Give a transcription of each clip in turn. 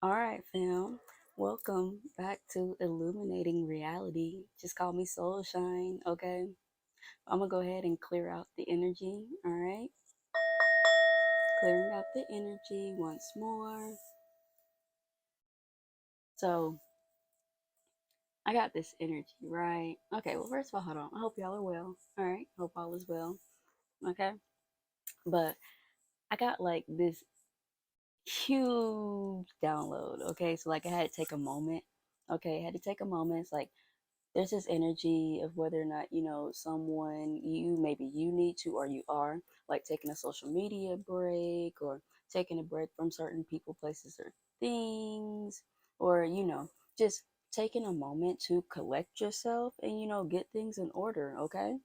All right, fam. Welcome back to Illuminating Reality. Just call me Soul Shine, okay? I'm gonna go ahead and clear out the energy, all right? Clearing out the energy once more. So, I got this energy, right? Okay, well, first of all, hold on. I hope y'all are well, all right? Hope all is well, okay? But I got like this huge download, okay? So, like, I had to take a moment, okay? I had to take a moment. It's like, there's this energy of whether or not someone maybe you need to or you are like taking a social media break or taking a break from certain people, places, or things, or just taking a moment to collect yourself and get things in order, okay?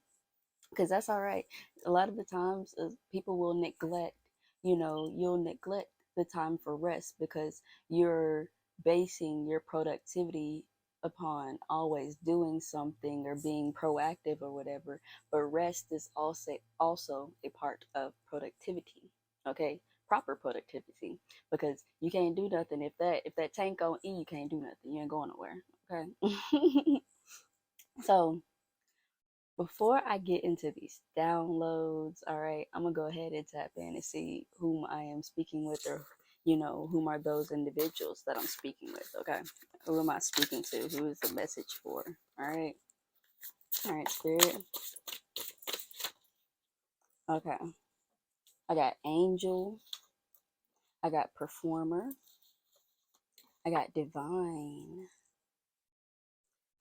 Because that's all right. A lot of the times people will neglect, you'll neglect the time for rest because you're basing your productivity upon always doing something or being proactive or whatever. But rest is also a part of productivity, okay? Proper productivity, because you can't do nothing if that tank on E, you can't do nothing. You ain't going nowhere, okay? So before I get into these downloads, all right, I'm gonna go ahead and tap in and see whom I am speaking with, or whom are those individuals that I'm speaking with. Okay, who am I speaking to? Who is the message for? All right, spirit. Okay, I got angel, I got performer, I got divine,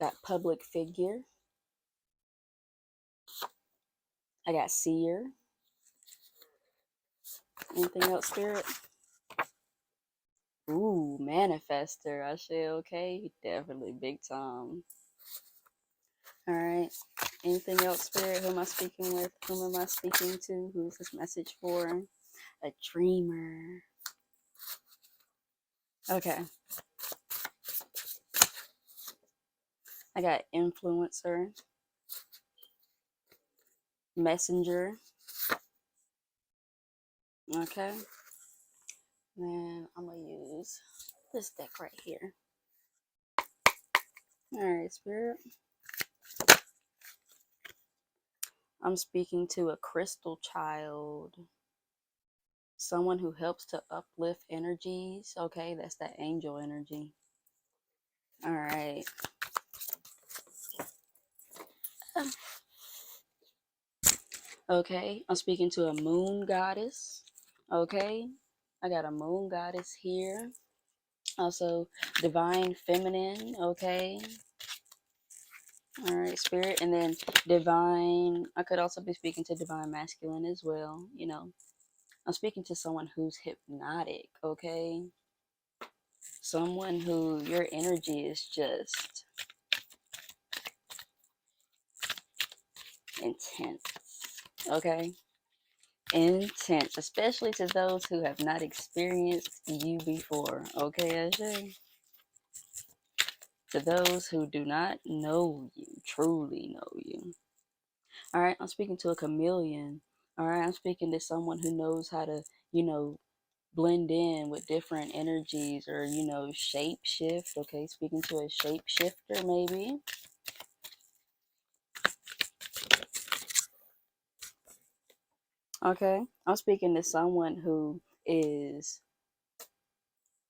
got public figure, I got seer. Anything else, spirit? Ooh, manifester. I say okay, definitely big time. All right. Anything else, Spirit? Who am I speaking with? Whom am I speaking to? Who's this message for? A dreamer. Okay. I got influencer, messenger. Okay. Then I'm going to use this deck right here. All right, Spirit. I'm speaking to a crystal child. Someone who helps to uplift energies. Okay, that's that angel energy. All right. Okay, I'm speaking to a moon goddess. Okay, I got a moon goddess here. Also, divine feminine. Okay, all right, spirit. And then divine, I could also be speaking to divine masculine as well. I'm speaking to someone who's hypnotic. Okay, someone who your energy is just intense. Okay, intense, especially to those who have not experienced you before. Okay, Ajay? To those who do not know you, truly know you. All right, I'm speaking to a chameleon. All right, I'm speaking to someone who knows how to, you know, blend in with different energies, or, shape shift. Okay, speaking to a shapeshifter, maybe. Okay, I'm speaking to someone who is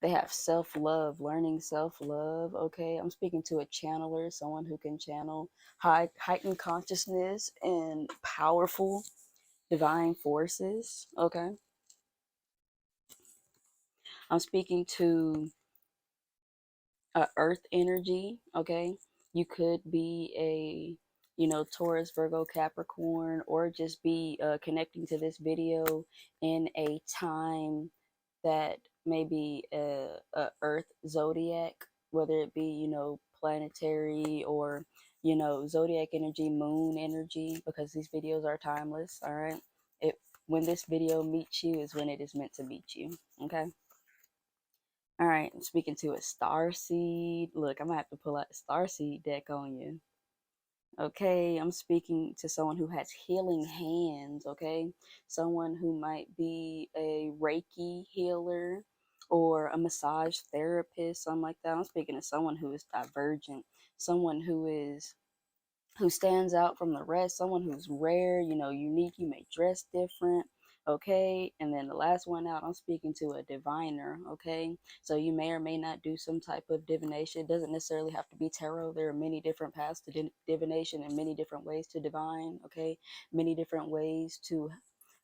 they have self-love, learning self-love. Okay, I'm speaking to a channeler, someone who can channel heightened consciousness and powerful divine forces. Okay, I'm speaking to earth energy. Okay, you could be a Taurus, Virgo, Capricorn, or just be connecting to this video in a time that maybe a earth zodiac, whether it be planetary, or zodiac energy, moon energy, because these videos are timeless. All right, it when this video meets you is when it is meant to meet you. Okay. All right, I'm speaking to a Starseed. Look, I'm gonna have to pull out the Starseed deck on you. Okay, I'm speaking to someone who has healing hands. Okay, someone who might be a Reiki healer, or a massage therapist, something like that. I'm speaking to someone who is divergent, someone who stands out from the rest, someone who's rare, unique. You may dress different, okay? And then the last one out, I'm speaking to a diviner, okay? So you may or may not do some type of divination. It doesn't necessarily have to be tarot. There are many different paths to divination and many different ways to divine, okay? Many different ways to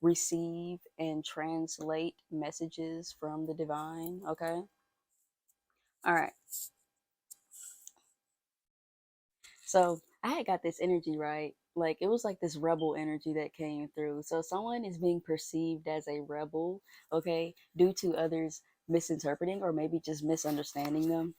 receive and translate messages from the divine, okay? All right. So I had got this energy, right? Like it was like this rebel energy that came through. So someone is being perceived as a rebel, okay, due to others misinterpreting or maybe just misunderstanding them.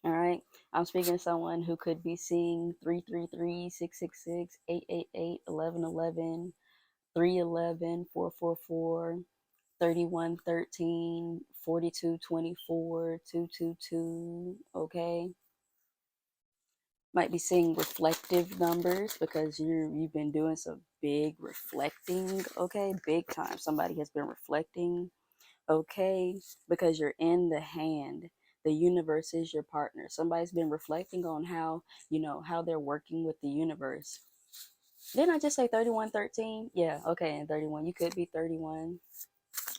All right. I'm speaking to someone who could be seeing 333, 666, 888, 1111, 311, 444, 3113, 4224, 222. Okay. Might be seeing reflective numbers because you've been doing some big reflecting, okay, big time. Somebody has been reflecting, okay, because you're in the hand. The universe is your partner. Somebody's been reflecting on how, how they're working with the universe. Didn't I just say 3113? Yeah, okay, and 31. You could be 31,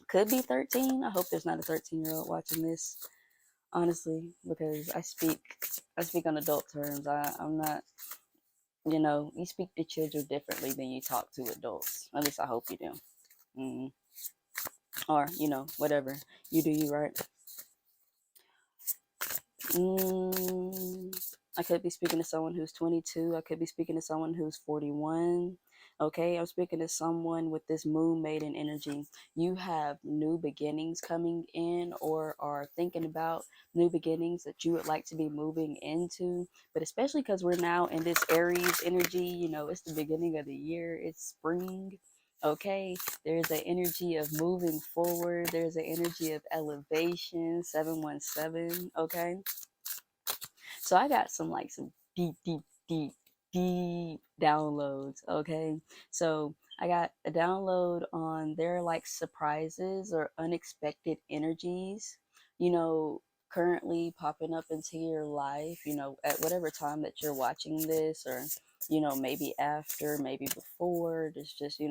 could be 13. I hope there's not a 13-year-old watching this, honestly, because I speak on adult terms. I'm not, you speak to children differently than you talk to adults. At least I hope you do. Mm. Or, whatever. You do you, right? Mm, I could be speaking to someone who's 22. I could be speaking to someone who's 41. Okay, I'm speaking to someone with this moon maiden energy. You have new beginnings coming in or are thinking about new beginnings that you would like to be moving into. But especially because we're now in this Aries energy, it's the beginning of the year, it's spring. Okay, there's an energy of moving forward, there's an energy of elevation, 717. Okay, so I got some deep, deep, deep, deep downloads. Okay. So I got a download on their like surprises or unexpected energies, you know, currently popping up into your life, at whatever time that you're watching this, or, maybe after, maybe before. It's just,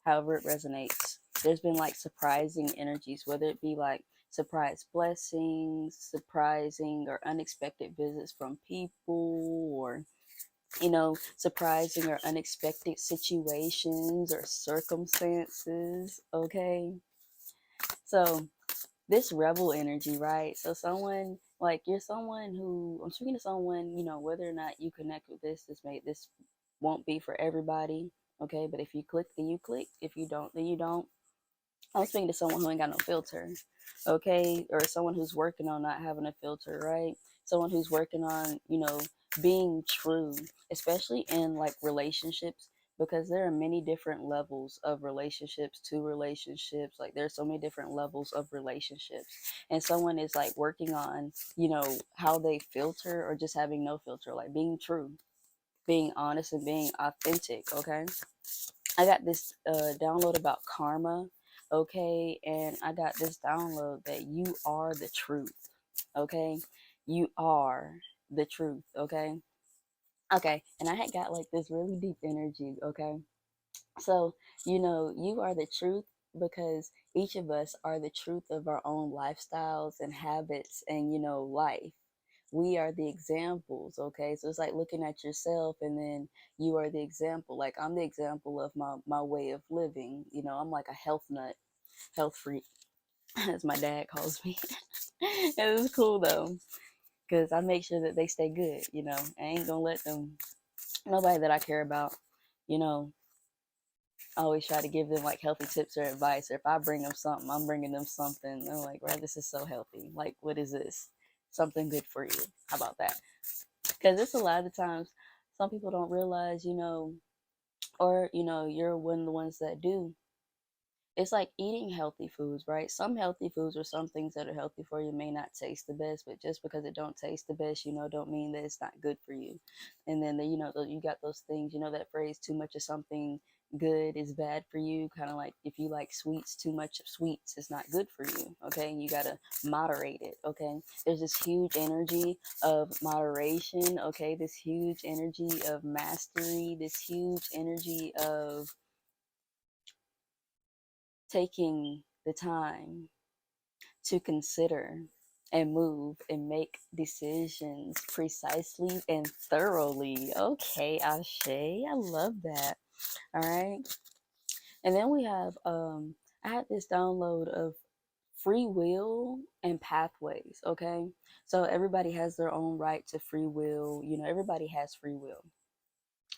however it resonates. There's been like surprising energies, whether it be like surprise blessings, surprising or unexpected visits from people, or, surprising or unexpected situations or circumstances. Okay. So, this rebel energy, right? So, someone like you're someone who I'm speaking to someone, whether or not you connect with this won't be for everybody. Okay. But if you click, then you click. If you don't, then you don't. I'm speaking to someone who ain't got no filter, okay? Or someone who's working on not having a filter, right? Someone who's working on, being true, especially in like relationships, because there are many different levels of relationships to relationships. Like there's so many different levels of relationships. And someone is like working on, how they filter or just having no filter, like being true, being honest and being authentic, okay? I got this download about karma, okay? And I got this download that you are the truth, okay? You are the truth, okay? Okay, and I had got like this really deep energy, okay? So, you are the truth because each of us are the truth of our own lifestyles and habits and, life. We are the examples, okay? So it's like looking at yourself and then you are the example. Like I'm the example of my way of living. I'm like a health nut, health freak, as my dad calls me. It was cool though, because I make sure that they stay good, I ain't gonna let them, nobody that I care about, you know, I always try to give them like healthy tips or advice. Or if I bring them something, I'm bringing them something. They're like, right, this is so healthy. Like, what is this? Something good for you. How about that? Because it's a lot of times some people don't realize, or, you're one of the ones that do. It's like eating healthy foods, right? Some healthy foods or some things that are healthy for you may not taste the best, but just because it don't taste the best, don't mean that it's not good for you. And then, you got those things, that phrase, too much of something good is bad for you. Kind of like if you like sweets, too much of sweets is not good for you. Okay, and you gotta moderate it. Okay, there's this huge energy of moderation. Okay, this huge energy of mastery, this huge energy of taking the time to consider and move and make decisions precisely and thoroughly. Okay, Ashe, I love that. All right. And then we have I had this download of free will and pathways, okay? So everybody has their own right to free will. You know, everybody has free will.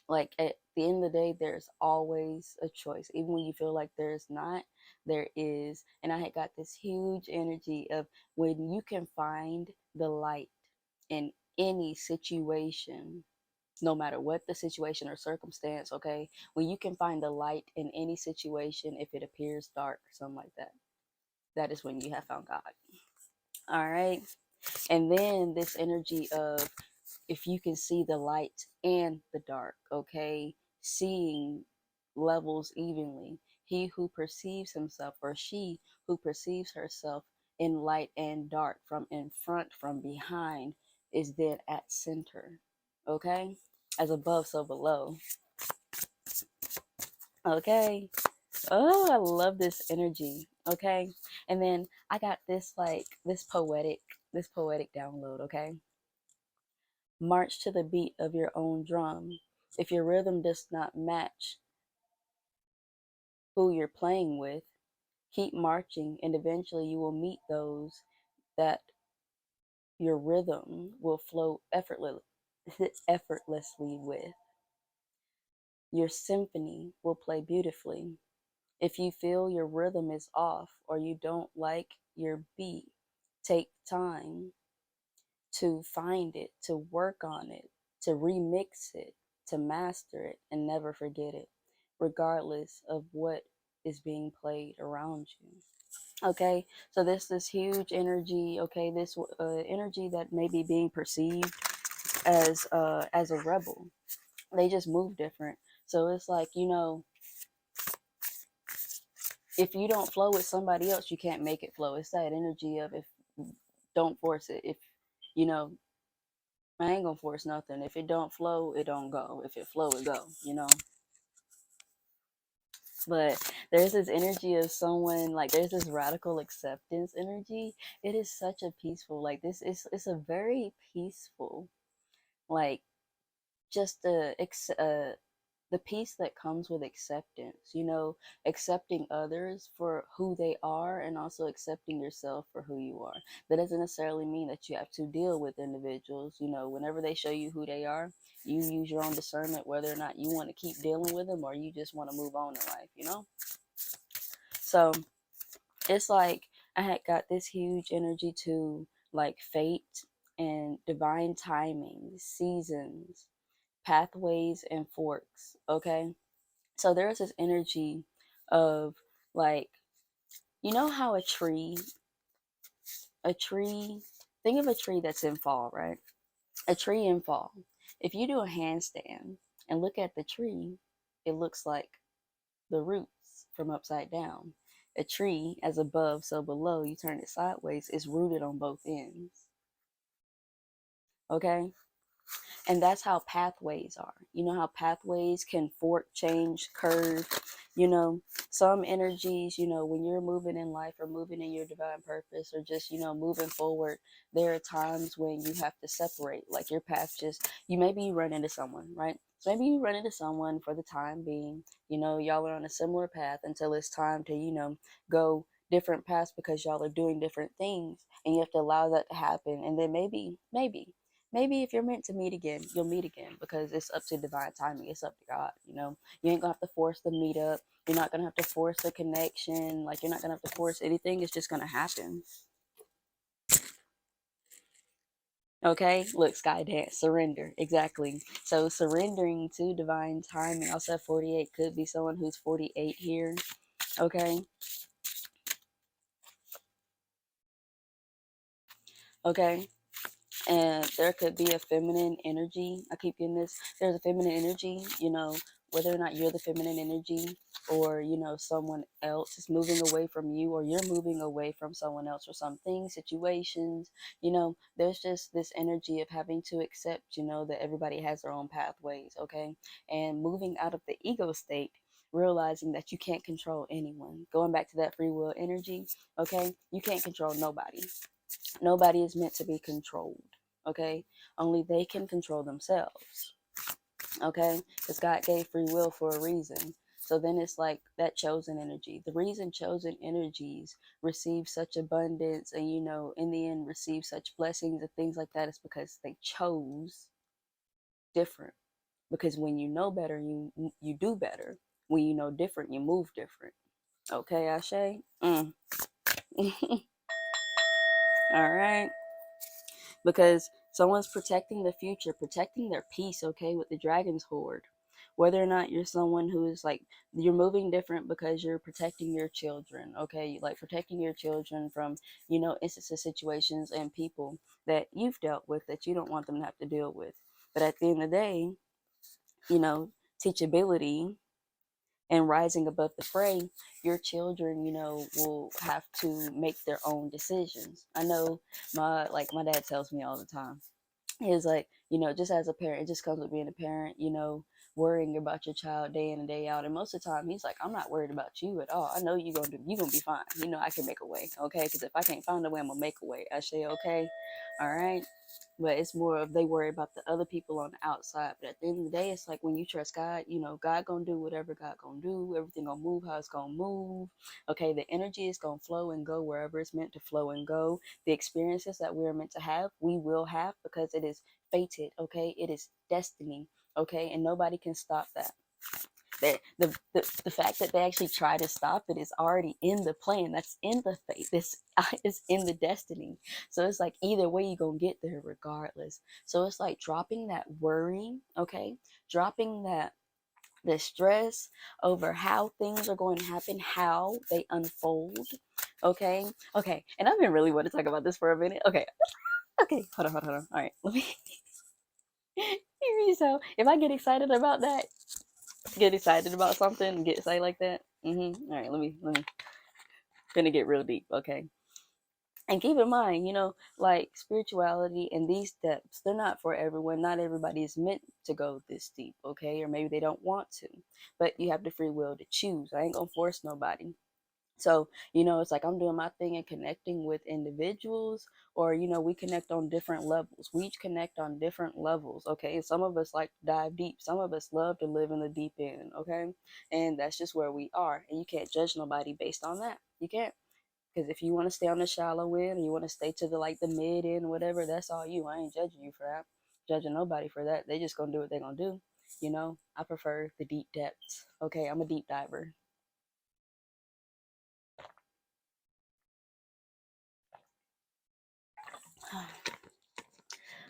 Like at the end of the day, there's always a choice. Even when you feel like there's not, there is. And I had got this huge energy of when you can find the light in any situation, no matter what the situation or circumstance, okay? When you can find the light in any situation, if it appears dark or something like that, that is when you have found God. All right. And then this energy of if you can see the light and the dark, okay? Seeing levels evenly. He who perceives himself, or she who perceives herself in light and dark, from in front, from behind, is then at center, okay? As above, so below, okay? Oh, I love this energy, okay? And then I got this like this poetic download, okay? March to the beat of your own drum. If your rhythm does not match who you're playing with, keep marching and eventually you will meet those that your rhythm will flow effortlessly with. Your symphony will play beautifully. If you feel your rhythm is off or you don't like your beat, take time to find it, to work on it, to remix it, to master it, and never forget it, regardless of what is being played around you. Okay, so this huge energy. Okay, this energy that may be being perceived as a rebel. They just move different. So it's like, you know, if you don't flow with somebody else, you can't make it flow. It's that energy of if don't force it. If you know, I ain't gonna force nothing. If it don't flow, it don't go. If it flow, it go. You know. But there's this energy of someone like there's this radical acceptance energy. It is such a peaceful like this. It's a very peaceful like just the peace that comes with acceptance, you know, accepting others for who they are and also accepting yourself for who you are. That doesn't necessarily mean that you have to deal with individuals, you know, whenever they show you who they are, you use your own discernment whether or not you want to keep dealing with them or you just want to move on in life, you know? So it's like I had got this huge energy to like fate and divine timing, seasons, pathways, and forks, okay? So there's this energy of like, you know how a tree, think of a tree that's in fall, right? A tree in fall. If you do a handstand and look at the tree, it looks like the roots from upside down. A tree, as above, so below, you turn it sideways, is rooted on both ends. Okay? And that's how pathways are. You know how pathways can fork, change, curve. You know, some energies, you know, when you're moving in life or moving in your divine purpose or just, you know, moving forward, there are times when you have to separate. Like your path just, you maybe you run into someone, right? So maybe you run into someone for the time being, you know, y'all are on a similar path until it's time to, you know, go different paths because y'all are doing different things and you have to allow that to happen. And then maybe if you're meant to meet again, you'll meet again because it's up to divine timing. It's up to God, you know. You ain't gonna have to force the meetup. You're not gonna have to force a connection. Like you're not gonna have to force anything. It's just gonna happen. Okay, look, sky dance, surrender, exactly. So surrendering to divine timing. Also, 48 could be someone who's 48 here. Okay, okay. And there could be a feminine energy. I keep getting this. There's a feminine energy, you know, whether or not you're the feminine energy, or someone else is moving away from you, or you're moving away from someone else, or something, situations, there's just this energy of having to accept, that everybody has their own pathways, okay? And moving out of the ego state, realizing that you can't control anyone, going back to that free will energy, okay? You can't control nobody. Nobody is meant to be controlled, okay? Only they can control themselves, okay? Because God gave free will for a reason. So then it's like that chosen energy. The reason chosen energies receive such abundance and, in the end receive such blessings and things like that is because they chose different. Because when you know better, you do better. When you know different, you move different. Okay, Ashe? All right. Because someone's protecting the future, protecting their peace, okay, with the dragon's horde. Whether or not you're someone who is like, you're moving different because you're protecting your children, okay, like protecting your children from, instances, situations, and people that you've dealt with that you don't want them to have to deal with. But at the end of the day, teachability and rising above the fray, your children, will have to make their own decisions. I know my dad tells me all the time. He's like, just as a parent, it just comes with being a parent, worrying about your child day in and day out. And most of the time, he's like, I'm not worried about you at all. I know you're gonna be fine. I can make a way, okay? Because if I can't find a way, I'm gonna make a way. I say, okay, all right. But it's more of they worry about the other people on the outside. But at the end of the day, it's like when you trust God, God gonna do whatever God gonna do. Everything gonna move how it's gonna move. Okay, the energy is gonna flow and go wherever it's meant to flow and go. The experiences that we're meant to have, we will have because it is fated. Okay, it is destiny. Okay, and nobody can stop that. The fact that they actually try to stop it is already in the plan. That's in the fate. This is in the destiny. So it's like either way you're gonna get there regardless. So it's like dropping that worry, okay? Dropping that the stress over how things are going to happen, how they unfold. Okay. Okay. And I've been really wanting to talk about this for a minute. Okay. Okay. Hold on. All right. Let me so if I get excited about that, get excited about something, get excited like that. All right, let me gonna get real deep, okay? And keep in mind, like spirituality and these depths, they're not for everyone. Not everybody is meant to go this deep, okay? Or maybe they don't want to, but you have the free will to choose. I ain't gonna force nobody. So, it's like I'm doing my thing and connecting with individuals, or, we connect on different levels. We each connect on different levels, okay? And some of us like to dive deep. Some of us love to live in the deep end, okay? And that's just where we are. And you can't judge nobody based on that. You can't. Because if you want to stay on the shallow end, or you want to stay to the mid end, whatever, that's all you. I ain't judging you for that. Judging nobody for that. They just gonna do what they gonna do. I prefer the deep depths. Okay, I'm a deep diver.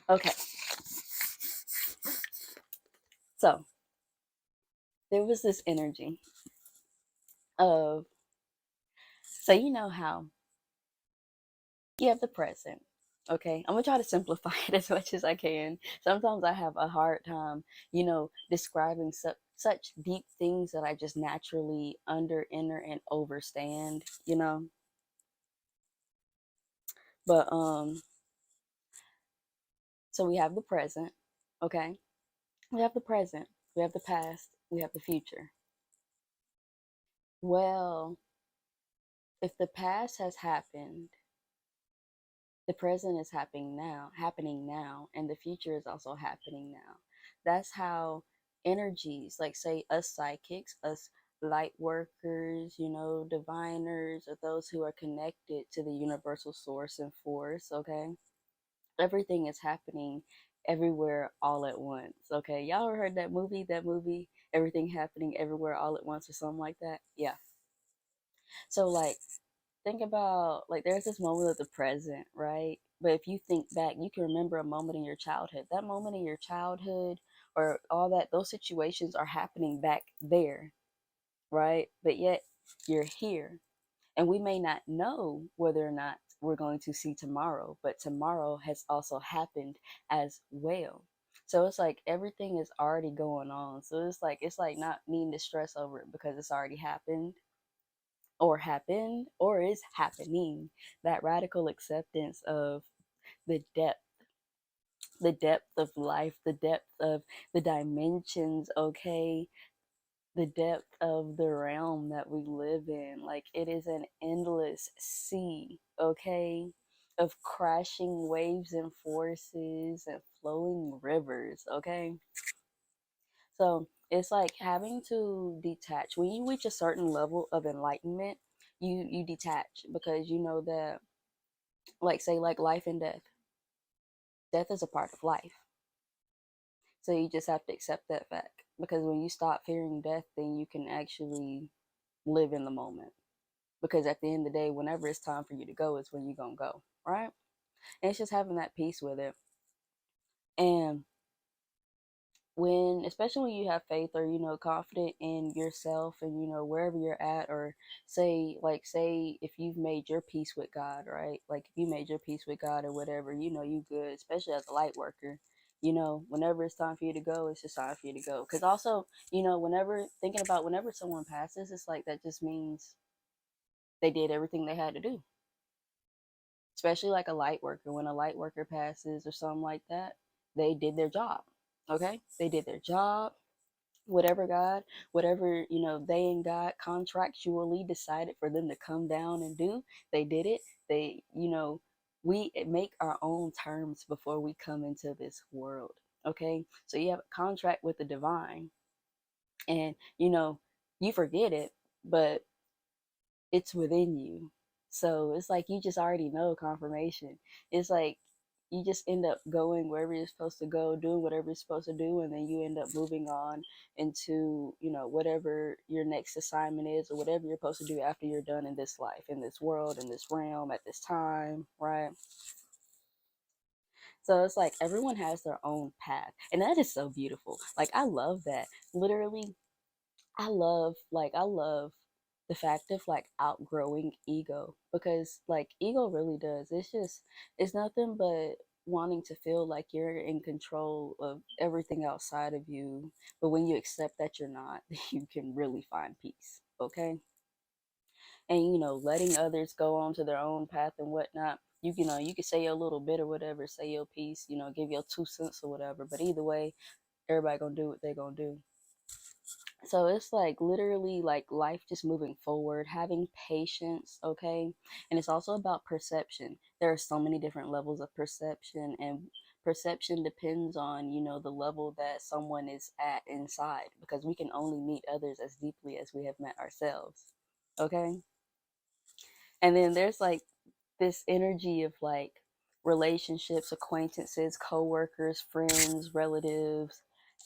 Okay, so there was this energy of, so how you have the present. Okay, I'm gonna try to simplify it as much as I can. Sometimes I have a hard time, describing such deep things that I just naturally enter and overstand, But so we have the present, okay? We have the present, we have the past, we have the future. Well, if the past has happened, the present is happening now, and the future is also happening now. That's how energies, like say us psychics, us light workers, diviners, or those who are connected to the universal source and force, okay? Everything is happening everywhere all at once, okay? Y'all ever heard that movie, Everything Happening Everywhere All at Once, or something like that? Yeah. So like think about, like, there's this moment of the present, right? But if you think back, you can remember a moment in your childhood. That moment in your childhood, or all that, those situations are happening back there, right? But yet you're here. And we may not know whether or not we're going to see tomorrow, but tomorrow has also happened as well. So it's like everything is already going on. So it's like not needing to stress over it because it's already happened or is happening. That radical acceptance of the depth, the depth of life, the depth of the dimensions, okay, the depth of the realm that we live in. Like it is an endless sea, okay, of crashing waves and forces and flowing rivers, okay. So it's like having to detach. When you reach a certain level of enlightenment, you detach because you know that, like, say, like life and death. Death is a part of life. So you just have to accept that fact. Because when you stop fearing death, then you can actually live in the moment. Because at the end of the day, whenever it's time for you to go, is when you're gonna go, right? And it's just having that peace with it. And when, especially when you have faith or confident in yourself and wherever you're at, or say if you've made your peace with God, right? Like if you made your peace with God or whatever, you good, especially as a light worker. Whenever it's time for you to go, it's just time for you to go. Because also, whenever thinking about whenever someone passes, it's like that just means they did everything they had to do. Especially like a light worker, when a light worker passes or something like that, they did their job. Okay, they did their job. Whatever they and God contractually decided for them to come down and do, they did it. We make our own terms before we come into this world. Okay, so you have a contract with the divine, and you forget it, but it's within you. So it's like you just already know confirmation. It's like you just end up going wherever you're supposed to go, doing whatever you're supposed to do, and then you end up moving on into, whatever your next assignment is or whatever you're supposed to do after you're done in this life, in this world, in this realm, at this time, right? So it's like everyone has their own path. And that is so beautiful. Like I love that. Literally, I love the fact of like outgrowing ego, because like ego really does. It's nothing but wanting to feel like you're in control of everything outside of you. But when you accept that you're not, you can really find peace. Okay. And letting others go on to their own path and whatnot. You can say your little bit or whatever, say your piece, give your 2 cents or whatever. But either way, everybody gonna do what they gonna do. So it's like literally like life just moving forward, having patience, okay? And it's also about perception. There are so many different levels of perception, and perception depends on, the level that someone is at inside, because we can only meet others as deeply as we have met ourselves. Okay? And then there's like this energy of like relationships, acquaintances, co-workers, friends, relatives,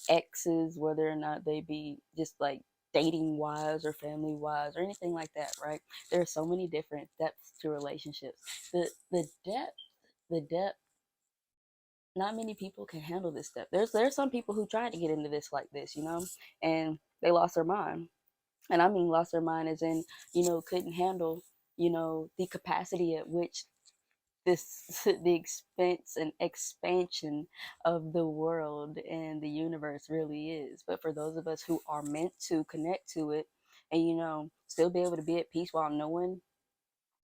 exes, whether or not they be just like dating wise or family wise or anything like that, right? There are so many different depths to relationships. The depth, not many people can handle this depth. There's some people who tried to get into this like this, and they lost their mind. And I mean lost their mind as in, couldn't handle, the capacity at which this the expense and expansion of the world and the universe really is. But for those of us who are meant to connect to it and still be able to be at peace while knowing,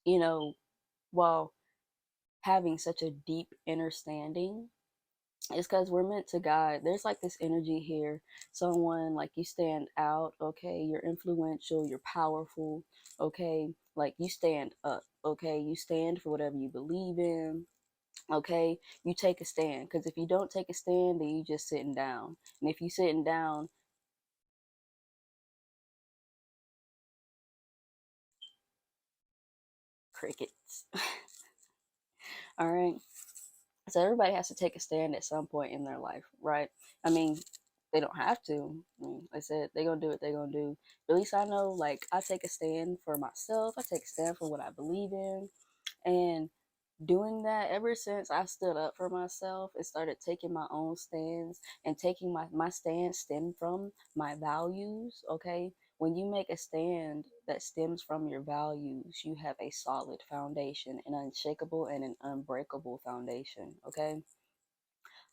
you know while having such a deep understanding, it's because we're meant to guide. There's like this energy here. Someone like you stand out, okay? You're influential, you're powerful, okay? Like you stand up, okay? You stand for whatever you believe in, okay? You take a stand, because if you don't take a stand, then you just sitting down. And if you sitting down, crickets. All right. So everybody has to take a stand at some point in their life, right? I mean, they don't have to. I mean, like I said, they're gonna do what they're gonna do. But at least I know, like, I take a stand for myself. I take a stand for what I believe in, and doing that ever since I stood up for myself and started taking my own stands, and taking my stand stem from my values, okay? When you make a stand that stems from your values, you have a solid foundation, an unshakable and an unbreakable foundation, okay?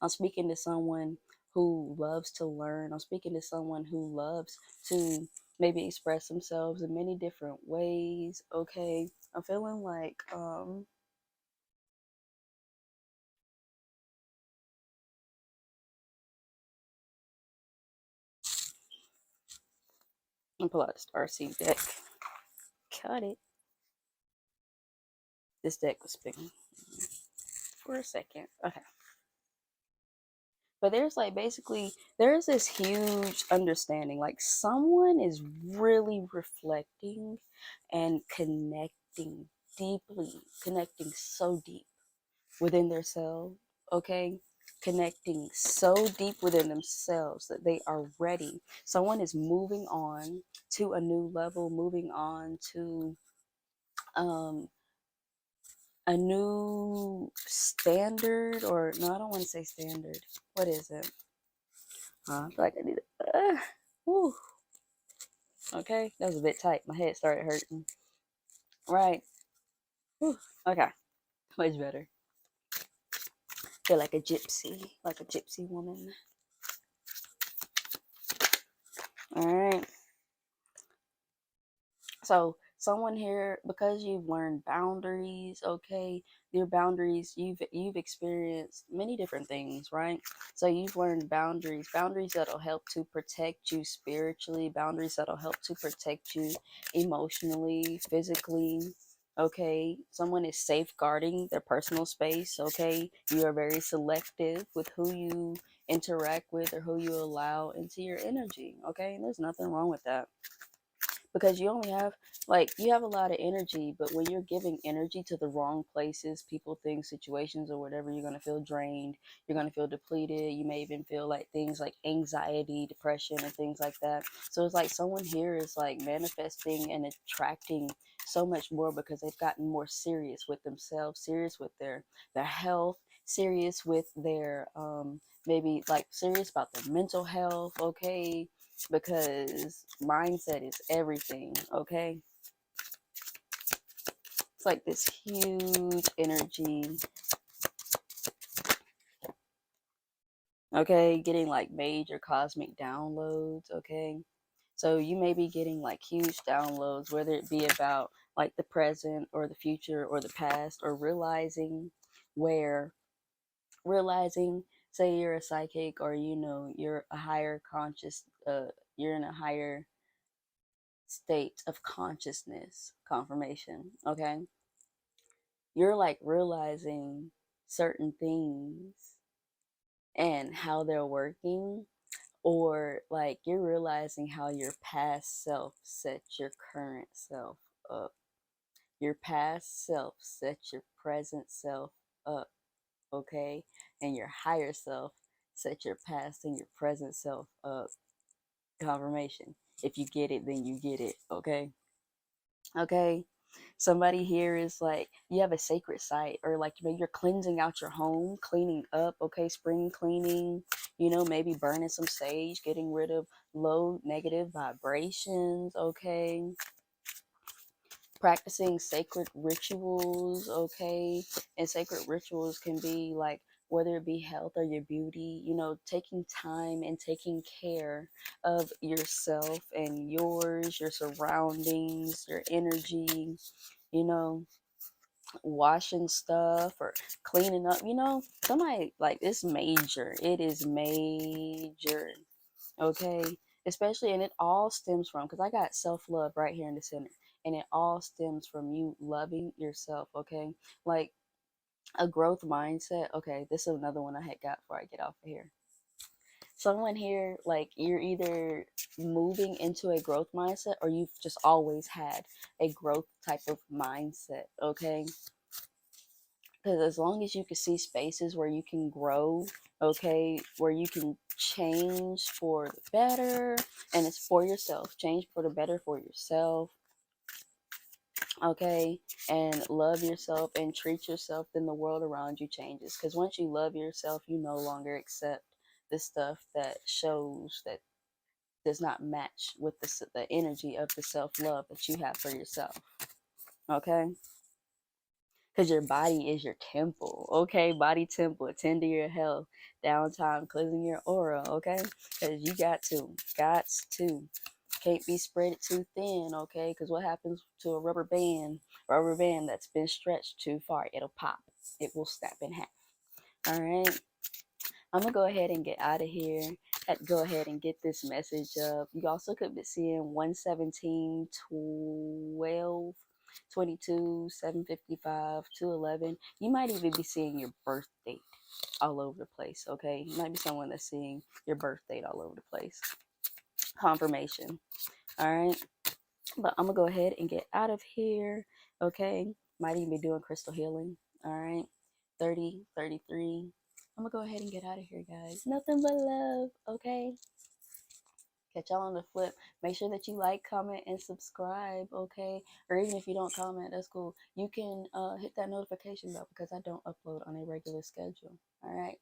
I'm speaking to someone who loves to learn. I'm speaking to someone who loves to maybe express themselves in many different ways. Okay. I'm feeling like I'm pull out the Starseed deck. Cut it. This deck was spinning for a second. Okay. But there's like basically there's this huge understanding. Like someone is really reflecting and connecting deeply, connecting so deep within themselves, okay? Connecting so deep within themselves that they are ready. Someone is moving on to a new level, moving on to um a new standard, or no, I don't want to say standard. What is it? I feel like I need it. Whew. Okay, that was a bit tight. My head started hurting. Right. Whew. Okay, much better. Feel like a gypsy woman. All right. So someone here, because you've learned boundaries, okay, your boundaries, you've experienced many different things, right? So you've learned boundaries that'll help to protect you spiritually, boundaries that'll help to protect you emotionally, physically. Okay, someone is safeguarding their personal space. Okay, you are very selective with who you interact with or who you allow into your energy. Okay, and there's nothing wrong with that, because you only have, like, you have a lot of energy, but when you're giving energy to the wrong places, people, things, situations, or whatever, you're going to feel drained, you're going to feel depleted, you may even feel like things like anxiety, depression, and things like that. So it's like someone here is like manifesting and attracting so much more because they've gotten more serious with themselves, serious with their health, serious with their maybe like serious about their mental health, okay, because mindset is everything, okay? It's like this huge energy, okay? Getting like major cosmic downloads, okay? So you may be getting like huge downloads, whether it be about like the present or the future or the past, or where, realizing, say you're a psychic, or you know, you're a higher conscious, you're in a higher state of consciousness, confirmation, okay? You're like realizing certain things and how they're working, or like you're realizing how your past self sets your current self up. Your past self sets your present self up, okay? And your higher self sets your past and your present self up. Confirmation. If you get it, then you get it, okay? Okay, somebody here is like, you have a sacred site, or like maybe you're cleansing out your home, cleaning up, okay, spring cleaning, you know, maybe burning some sage, getting rid of low negative vibrations, okay, practicing sacred rituals, okay, and sacred rituals can be like, whether it be health or your beauty, you know, taking time and taking care of yourself and yours, your surroundings, your energy, you know, washing stuff or cleaning up, you know, somebody like it's major. It is major, okay? Especially, and it all stems from, because I got self love right here in the center, and it all stems from you loving yourself, okay? Like a growth mindset. Okay, this is another one I had got before I get off of here. Someone here, like you're either moving into a growth mindset, or you've just always had a growth type of mindset, okay? Because as long as you can see spaces where you can grow, okay, where you can change for the better, and it's for yourself, change for the better for yourself, okay, and love yourself and treat yourself, then the world around you changes. Because once you love yourself, you no longer accept the stuff that shows that does not match with the energy of the self-love that you have for yourself, okay? because your body is your temple, okay? Body temple, attend to your health, downtime, cleansing your aura, okay? Because you got to. Can't be spread too thin, okay? Because what happens to a rubber band that's been stretched too far? It'll pop. It will snap in half. All right. I'm gonna go ahead and get out of here. Go ahead and get this message up. You also could be seeing 117, 12, 22, 755, 211. You might even be seeing your birth date all over the place, okay? You might be someone that's seeing your birth date all over the place. Confirmation. All right. But I'm gonna go ahead and get out of here, okay? Might even be doing crystal healing. All right. 30, 33. I'm gonna go ahead and get out of here, guys. Nothing but love, okay? Catch y'all on the flip. Make sure that you like, comment, and subscribe, okay? Or even if you don't comment, that's cool. You can hit that notification bell because I don't upload on a regular schedule. All right.